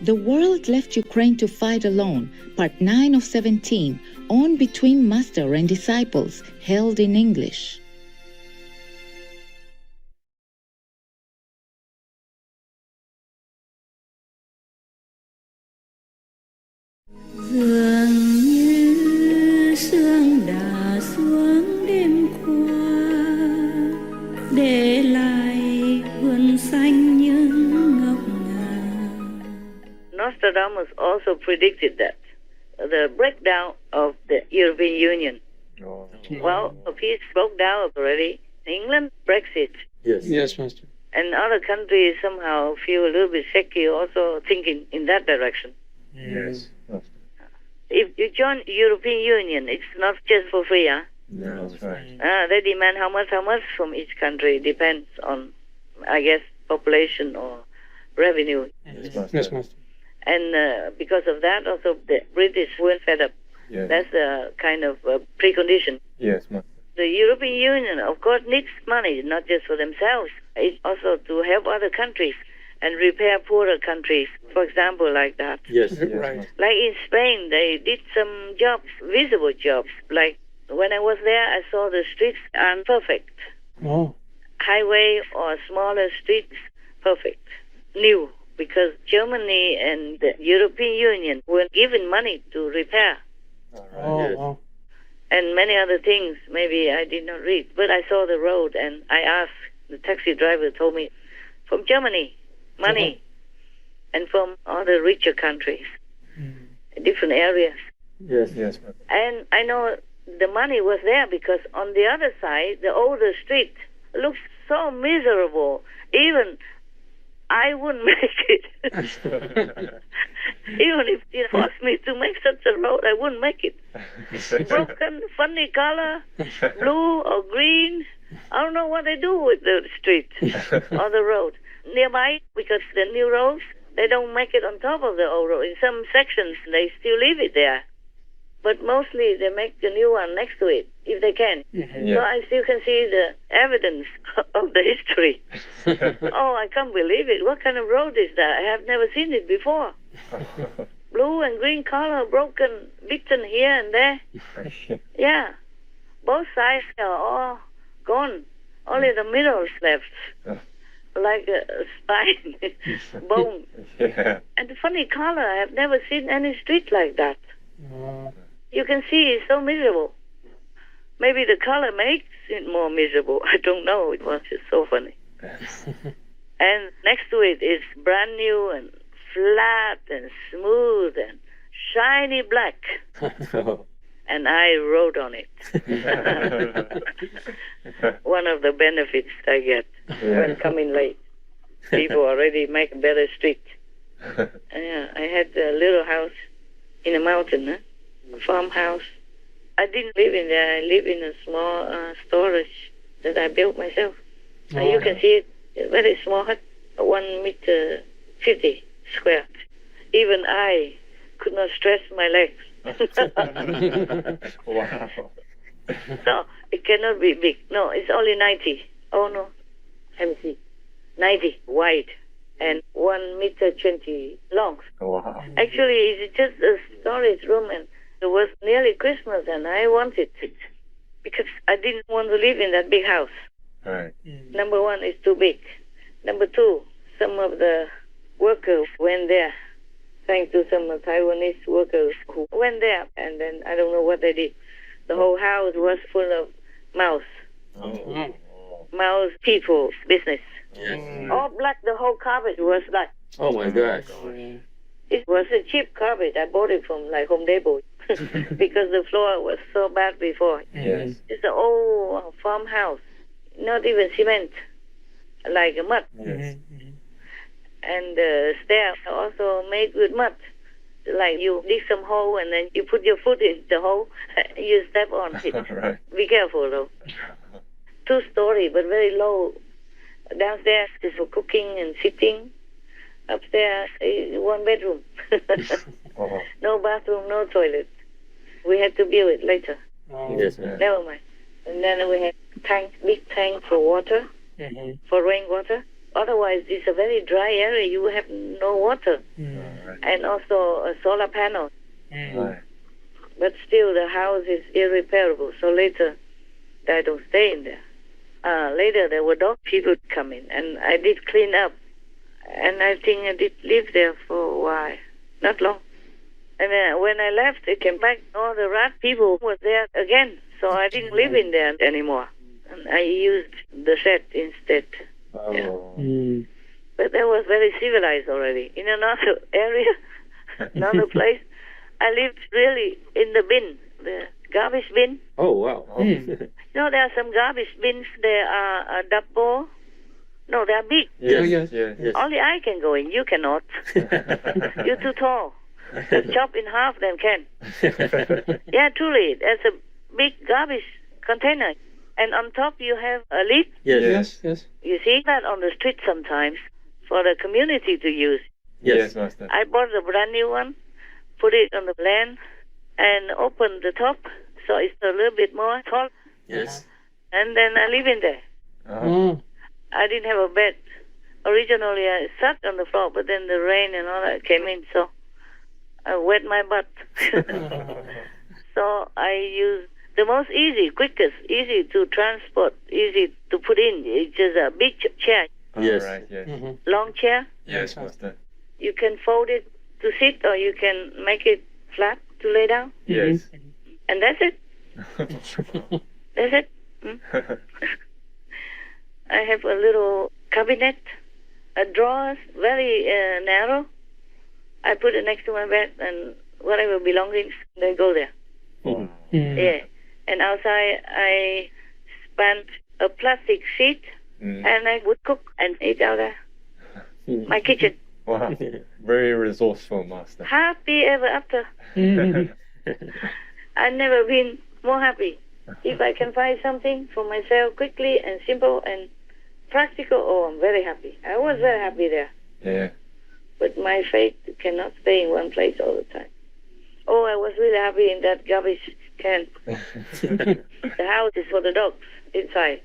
The World Left Ukraine to Fight Alone, Part 9 of 17, on Between Master and Disciples, held in English. Dường như sương đã xuống đêm qua, để lại vườn xanh những ngọc ngà. Nostradamus also predicted that the breakdown of the European Union. Oh. Well, a peace broke down already. England, Brexit. Yes, Master. And other countries somehow feel a little bit shaky, also thinking in that direction. Yes, Master. If you join European Union, it's not just for free, huh? No, that's right. They demand how much from each country. Depends on, I guess, population or revenue. Yes, Master. Yes, Master. And because of that, also the British were fed up. Yes. That's a kind of precondition. Yes, Master. The European Union, of course, needs money, not just for themselves. It's also to help other countries and repair poorer countries, for example, like that. Yes, Right. Master. Like in Spain, they did some jobs, visible jobs. Like when I was there, I saw the streets aren't perfect. Oh. Highway or smaller streets, perfect. New, because Germany and the European Union were given money to repair. All right. Oh, yes. wow. And many other things, maybe I did not read. But I saw the road and I asked, the taxi driver told me, from Germany, money, and from other richer countries, different areas. Yes, yes, Master. And I know the money was there because on the other side, the older street looks so miserable. Even I wouldn't make it. Even if it forced me to make such a road, I wouldn't make it. Broken, funny color, blue or green. I don't know what they do with the street or the road. Nearby, because the new roads, they don't make it on top of the old road. In some sections, they still leave it there. But mostly, they make the new one next to it, if they can. So I still can see the evidence of the history. Oh, I can't believe it. What kind of road is that? I have never seen it before. Blue and green color, broken, bitten here and there. Yeah. Both sides are all gone. Only the middle is left. Like a spine, bone. Yeah. And the funny color, I have never seen any street like that. You can see it's so miserable. Maybe the color makes it more miserable. I don't know. It was just so funny. And next to it is brand new and flat and smooth and shiny black. And I rode on it. One of the benefits I get when coming late. People already make a better street. Yeah, I had a little house in a mountain, a farmhouse. I didn't live in there. I live in a small storage that I built myself. You can see it, a very small hut, 1.50 meter square. Even I could not stretch my legs. Wow. No, it cannot be big. No, it's only 90. Oh no, let me see. 90 wide and 1.20 meter long. Wow. Actually, it's just a storage room, and it was nearly Christmas, and I wanted it because I didn't want to live in that big house. Right. Number one, it's too big. Number two, some of the workers went there. Thanks to some Taiwanese workers who went there, and then I don't know what they did. The whole house was full of mouse. Oh. Mouse people business. Yes. All black, the whole carpet was black. Oh my gosh. It was a cheap carpet. I bought it from like Home Depot because the floor was so bad before. Yes. It's an old farmhouse, not even cement, like mud. Yes. And the stairs are also made with mud. Like you dig some hole and then you put your foot in the hole, you step on it. Right. Be careful though. 2-story, but very low. Downstairs is for cooking and sitting. Upstairs is 1 bedroom. Oh. No bathroom, no toilet. We had to build it later. Yes, ma'am. Never mind. And then we had big tank for water, for rainwater. Otherwise, it's a very dry area. You have no water. And also a solar panel. Right. But still, the house is irreparable. So later, I don't stay in there. Later, there were dog people coming, and I did clean up. And I think I did live there for a while. Not long. And then when I left, I came back. All the rat people were there again. So I didn't live in there anymore. And I used the shed instead. Oh. But that was very civilized already. In another area, another place, I lived really in the bin, the garbage bin. Oh, wow. You know, there are some garbage bins. There are double. No, they are big. Yes. Only I can go in. You cannot. You're too tall. Just chop in half, then can. Yeah, truly. There's a big garbage container. And on top you have a lid. Yes. You see that on the street sometimes for the community to use. Yes, Master. I bought a brand new one, put it on the land, and opened the top so it's a little bit more tall. Yes. And then I live in there. I didn't have a bed. Originally I sat on the floor, but then the rain and all that came in, so I wet my butt. So I used the most easy to transport, easy to put in. It's just a big chair. Yes. Right, yes. Long chair. Yes, Master. You can fold it to sit, or you can make it flat to lay down. Yes. And that's it. That's it. I have a little cabinet, a drawers, very narrow. I put it next to my bed, and whatever belongings, they go there. Yeah. And outside, I spent a plastic sheet, and I would cook and eat out there. My kitchen. Wow. Very resourceful, Master. Happy ever after. I've never been more happy. If I can find something for myself quickly and simple and practical, oh, I'm very happy. I was very happy there. Yeah. But my faith cannot stay in one place all the time. Oh, I was really happy in that garbage can. The house is for the dogs inside.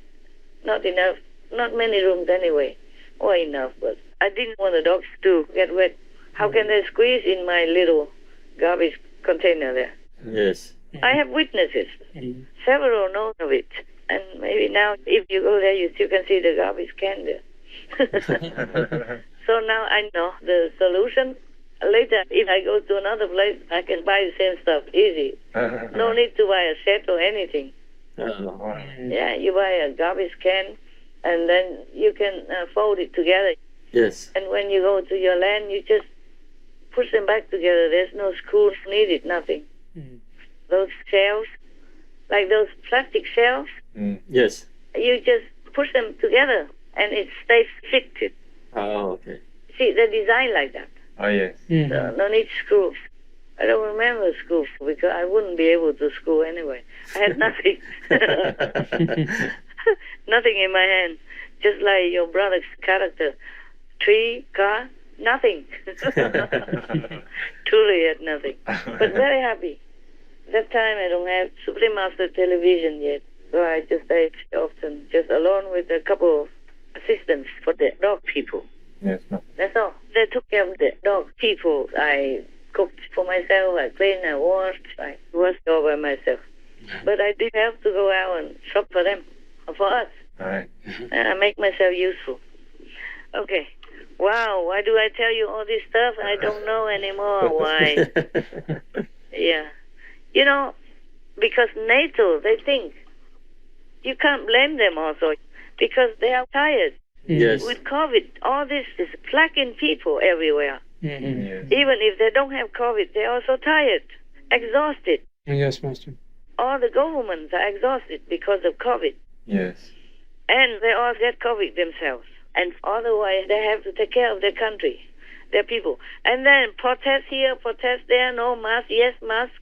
Not enough. Not many rooms anyway. Or enough, but I didn't want the dogs to get wet. How can they squeeze in my little garbage container there? Yes. I have witnesses. Several know of it. And maybe now, if you go there, you still can see the garbage can there. So now I know the solution. Later, if I go to another place, I can buy the same stuff easy. No need to buy a set or anything. Yeah, you buy a garbage can, and then you can fold it together. Yes. And when you go to your land, you just push them back together. There's no screws needed, nothing. Those shelves, like those plastic shelves, Yes. you just push them together, and it stays fixed. Oh, okay. See, they're designed like that. Oh, yes. So no need screws. I don't remember screws because I wouldn't be able to screw anyway. I had nothing. Nothing in my hand. Just like your brother's character. Tree, car, nothing. Truly had nothing. But very happy. That time I don't have Supreme Master television yet. So I just stayed often, just alone with a couple of assistants for the dog people. Yes, Master. That's all. They took care of the dog people. I cooked for myself, I cleaned, I washed, I all by myself. But I did have to go out and shop for them, for us. All right. And I make myself useful. Okay. Wow, why do I tell you all this stuff? I don't know anymore why. Yeah. You know, because NATO, they think. You can't blame them also, because they are tired. Yes. With COVID, all this is plaguing people everywhere. Yes. Even if they don't have COVID, they're also tired, exhausted. Yes, Master. All the governments are exhausted because of COVID. Yes. And they all get COVID themselves. And otherwise, they have to take care of their country, their people. And then protest here, protest there, no mask, yes, mask.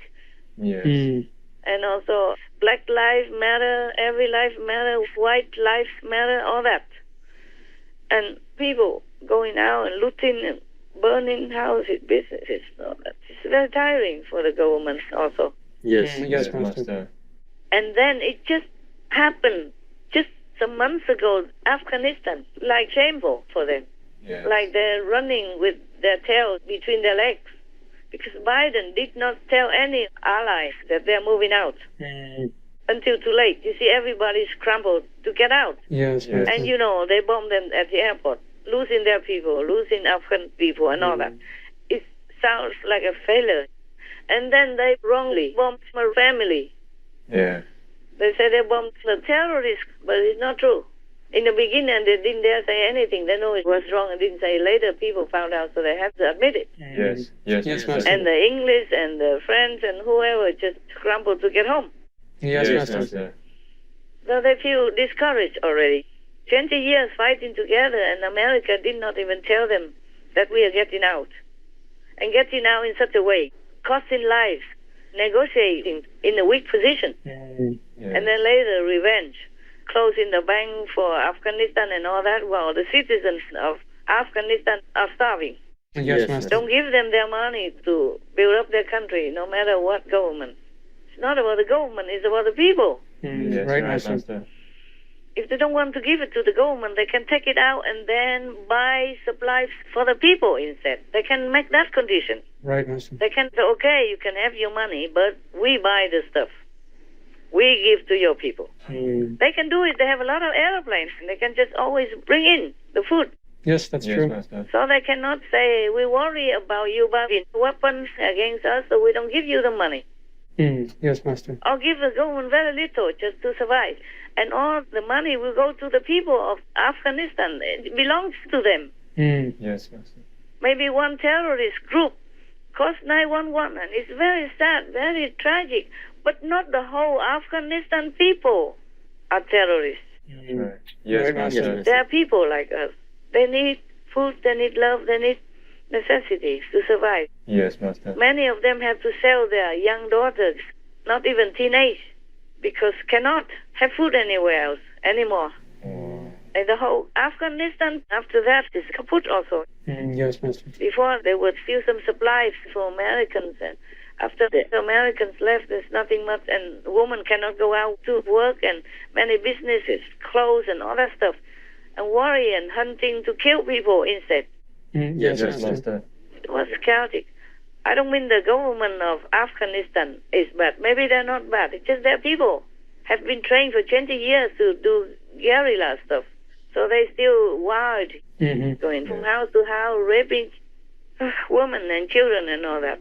Yes. And also, Black Lives Matter, every life matter, white lives matter, all that. And people going out and looting and burning houses, businesses, all that. It's very tiring for the government also. Yes. Yes, Yes, Master. Master. And then it just happened, just some months ago, Afghanistan, like shameful for them. Yes. Like they're running with their tails between their legs. Because Biden did not tell any allies that they're moving out until too late. You see, everybody scrambled to get out. Yes, Yes. Master. And you know, they bombed them at the airport, losing their people, losing Afghan people and all that. It sounds like a failure. And then they wrongly bombed my family. Yeah. They say they bombed the terrorists, but it's not true. In the beginning, they didn't dare say anything. They know it was wrong and didn't say. Later, people found out, so they have to admit it. Yes. Yes. Yes, Master. And the English and the French and whoever just scrambled to get home. Yes, Yes, Master. Master. So they feel discouraged already. 20 years fighting together, and America did not even tell them that we are getting out. And getting out in such a way, costing lives, negotiating in a weak position, Yes. and then later revenge, closing the bank for Afghanistan and all that, while the citizens of Afghanistan are starving. Yes, Yes, Master. Don't give them their money to build up their country, no matter what government. It's not about the government, it's about the people. Yes, Right, right, Master. Master. If they don't want to give it to the government, they can take it out and then buy supplies for the people instead. They can make that condition. Right, Master. They can say, okay, you can have your money, but we buy the stuff. We give to your people. They can do it. They have a lot of airplanes. They can just always bring in the food. Yes, that's Yes, true. Master. So they cannot say, we worry about you buying weapons against us, so we don't give you the money. Yes, Master. Or give the government very little just to survive. And all the money will go to the people of Afghanistan. It belongs to them. Yes, Master. Maybe one terrorist group cost 911, and it's very sad, very tragic. But not the whole Afghanistan people are terrorists. Right. Yes, Right, Master. Master. They are people like us. They need food, they need love, they need necessities to survive. Yes, Master. Many of them have to sell their young daughters, not even teenage, because cannot have food anywhere else anymore. Oh. And the whole Afghanistan after that is kaput also. Yes, Master. Before there were still some supplies for Americans, and after the Americans left, there's nothing much, and women cannot go out to work, and many businesses close and all that stuff, and worry and hunting to kill people instead. Yes, Yes, Master. Master. It was chaotic. I don't mean the government of Afghanistan is bad. Maybe they're not bad. It's just their people have been trained for 20 years to do guerrilla stuff. So they still wild, going from house to house, raping women and children and all that,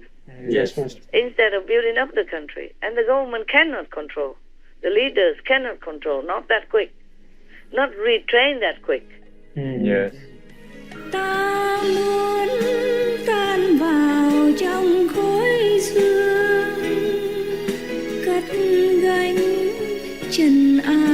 Yes, Master. instead of building up the country. And the government cannot control. The leaders cannot control, not that quick. Not retrain that quick. Yes. Ta muốn tan vào trong khói sương cất gánh trần ai